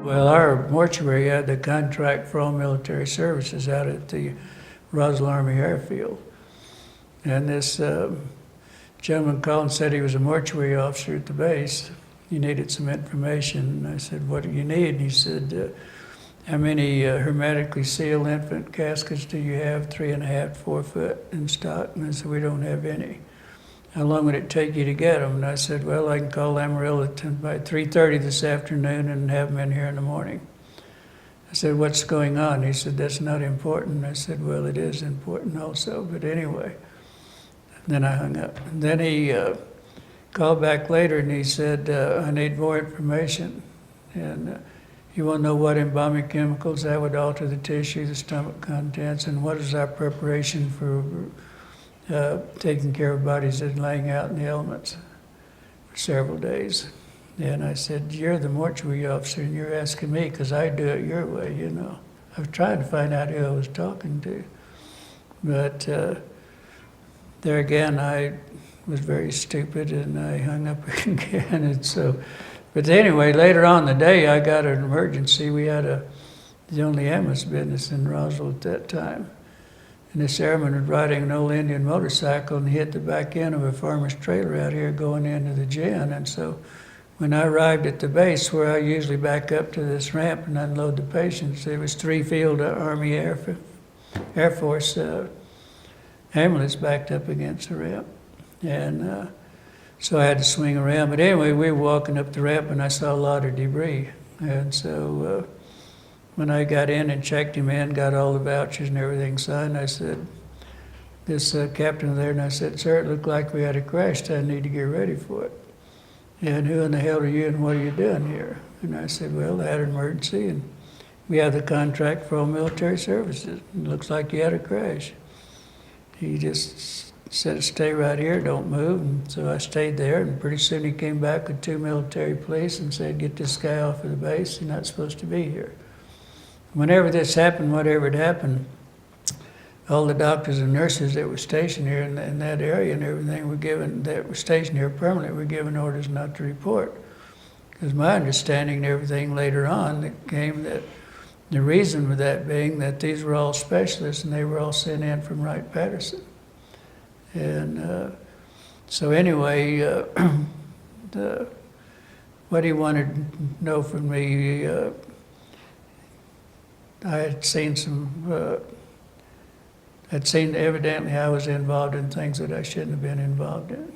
Well, our mortuary had the contract for all military services out at the Roswell Army Airfield. And this gentleman called and said he was a mortuary officer at the base. He needed some information. And I said, what do you need? And he said, how many hermetically sealed infant caskets do you have, 3.5 to 4 foot in stock? And I said, we don't have any. How long would it take you to get them? And I said, well, I can call Amarillo by 3:30 this afternoon and have them in here in the morning. I said, what's going on? He said, that's not important. I said, well, it is important also, but anyway. Then I hung up. And then he called back later and he said, I need more information. And you want to know what embalming chemicals that would alter the tissue, the stomach contents, and what is our preparation for taking care of bodies that are laying out in the elements for several days. And I said, you're the mortuary officer and you're asking me because I do it your way, you know. I was trying to find out who I was talking to. But there again, I was very stupid and I hung up again. And so, but anyway, later on in the day, I got an emergency. We had the only ambulance business in Roswell at that time. And this airman was riding an old Indian motorcycle and he hit the back end of a farmer's trailer out here going into the gin. And so when I arrived at the base where I usually back up to this ramp and unload the patients, there was 3 field Army Air Force ambulance backed up against the ramp. And so I had to swing around. But anyway, we were walking up the ramp and I saw a lot of debris. And so when I got in and checked him in, got all the vouchers and everything signed, I said, this captain there, and I said, sir, it looked like we had a crash. I need to get ready for it. And who in the hell are you and what are you doing here? And I said, well, I had an emergency and we have the contract for all military services. It looks like you had a crash. He just said, stay right here, don't move. And so I stayed there, and pretty soon he came back with 2 military police and said, get this guy off of the base, he's not supposed to be here. Whenever this happened, whatever had happened, all the doctors and nurses that were stationed here in that area and everything were given, that were stationed here permanently, were given orders not to report. Because my understanding and everything later on, it came that the reason for that being that these were all specialists and they were all sent in from Wright-Patterson. And so anyway, what he wanted to know from me, I had seen evidently I was involved in things that I shouldn't have been involved in.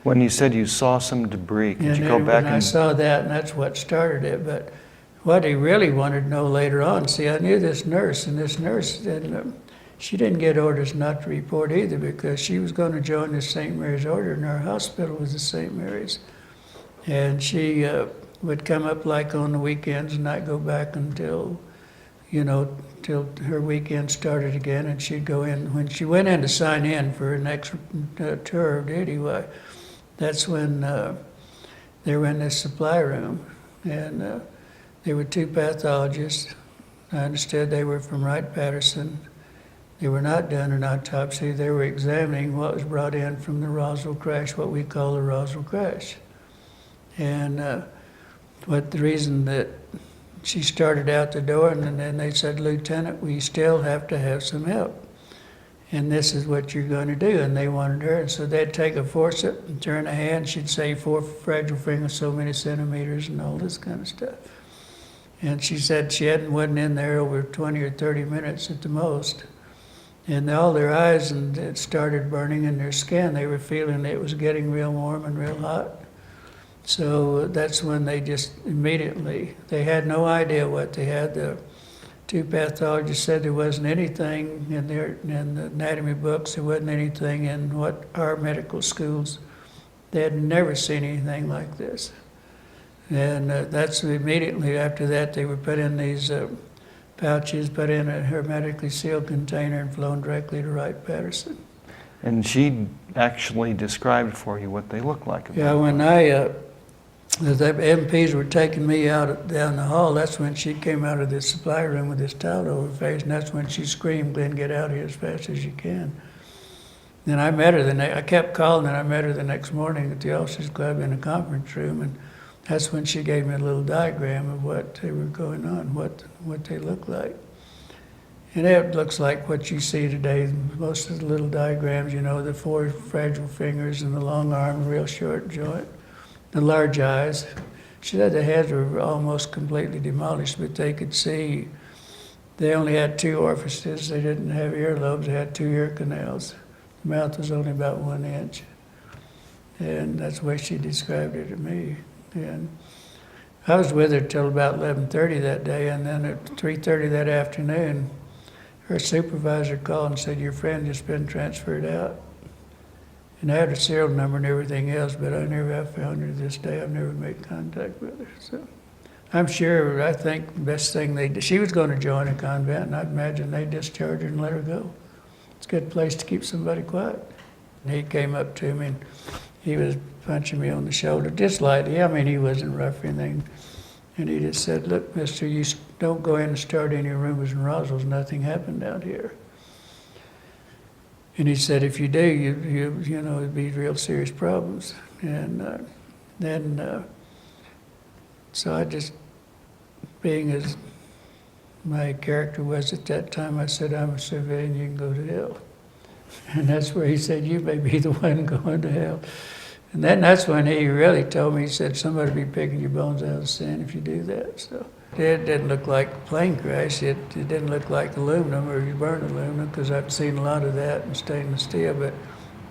When you said you saw some debris, could you go back and... I saw that, and that's what started it. But what he really wanted to know later on, see, I knew this nurse, and this nurse, she didn't get orders not to report either because she was going to join the St. Mary's Order, and our hospital was the St. Mary's. And she would come up like on the weekends and not go back until, you know, till her weekend started again, and she'd go in. When she went in to sign in for her next tour of duty, that's when they were in this supply room, and there were 2 pathologists. I understood they were from Wright-Patterson. They were not doing an autopsy. They were examining what was brought in from the Roswell crash, what we call the Roswell crash. And what the reason that she started out the door, and then they said, Lieutenant, we still have to have some help. And this is what you're going to do. And they wanted her. And so they'd take a forceps and turn a hand. She'd say 4 fragile fingers, so many centimeters, and all this kind of stuff. And she said she wasn't in there over 20 or 30 minutes at the most. And all their eyes, and it started burning in their skin. They were feeling it was getting real warm and real hot. So that's when they just immediately, they had no idea what they had. The 2 pathologists said there wasn't anything in the anatomy books, there wasn't anything in what our medical schools, they had never seen anything like this. And that's immediately after that they were put in these pouches, put in a hermetically sealed container and flown directly to Wright-Patterson. And she actually described for you what they looked like. Yeah, when the MPs were taking me out down the hall, that's when she came out of the supply room with this towel over her face, and that's when she screamed, Glen, get out of here as fast as you can. Then I met her I kept calling, and I met her the next morning at the officers club in the conference room, and that's when she gave me a little diagram of what they were going on, what they look like. And it looks like what you see today, most of the little diagrams, you know, the 4 fragile fingers and the long arm, real short joint, the large eyes. She said the heads were almost completely demolished, but they could see. They only had 2 orifices. They didn't have earlobes. They had 2 ear canals. The mouth was only about 1 inch. And that's the way she described it to me. And I was with her till about 11:30 that day, and then at 3:30 that afternoon, her supervisor called and said, your friend just been transferred out. And I had her serial number and everything else, but I never have found her to this day. I've never made contact with her. So I'm sure, I think the best thing they did, she was going to join a convent, and I'd imagine they discharged her and let her go. It's a good place to keep somebody quiet. And he came up to me and he was punching me on the shoulder, just lightly. I mean, he wasn't rough or anything. And he just said, look, mister, you don't go in and start any rumors in Roswell. Nothing happened out here. And he said, if you do, you know, it'd be real serious problems. And so I just, being as my character was at that time, I said, I'm a civilian, you can go to hell. And that's where he said, you may be the one going to hell. And then that's when he really told me, he said, somebody will be picking your bones out of the sand if you do that. So it didn't look like a plane crash. It didn't look like aluminum or you burn aluminum, because I've seen a lot of that in stainless steel. But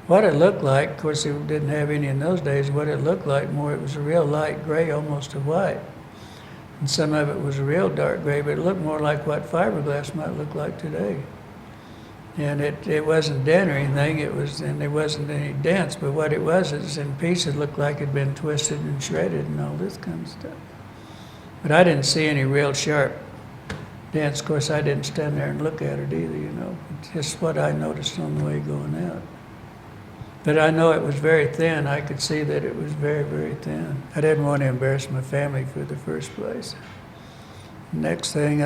what it looked like, of course, it didn't have any in those days. What it looked like more, it was a real light gray, almost a white. And some of it was a real dark gray, but it looked more like what fiberglass might look like today. And it wasn't dent or anything, and there wasn't any dents, but what it was is in pieces looked like it had been twisted and shredded and all this kind of stuff. But I didn't see any real sharp dents. Of course, I didn't stand there and look at it either, you know. It's just what I noticed on the way going out. But I know it was very thin. I could see that it was very, very thin. I didn't want to embarrass my family for the first place. Next thing,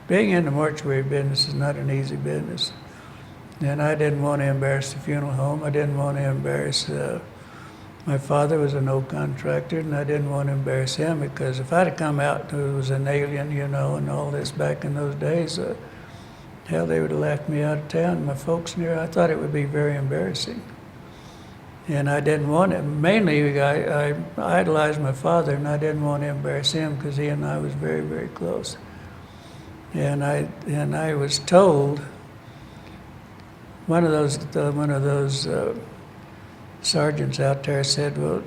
being in the mortuary business is not an easy business. And I didn't want to embarrass the funeral home. I didn't want to embarrass, my father was an old contractor, and I didn't want to embarrass him, because if I'd have come out who was an alien, you know, and all this back in those days, hell, they would have laughed me out of town. My folks knew. I thought it would be very embarrassing. And I didn't want it. Mainly, I idolized my father, and I didn't want to embarrass him, because he and I was very, very close. And I was told, one of those sergeants out there said, well,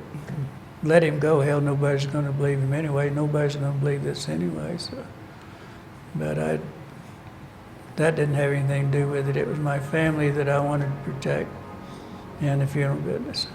let him go. Hell, nobody's going to believe him anyway. Nobody's going to believe this anyway. So, but that didn't have anything to do with it. It was my family that I wanted to protect and the funeral business.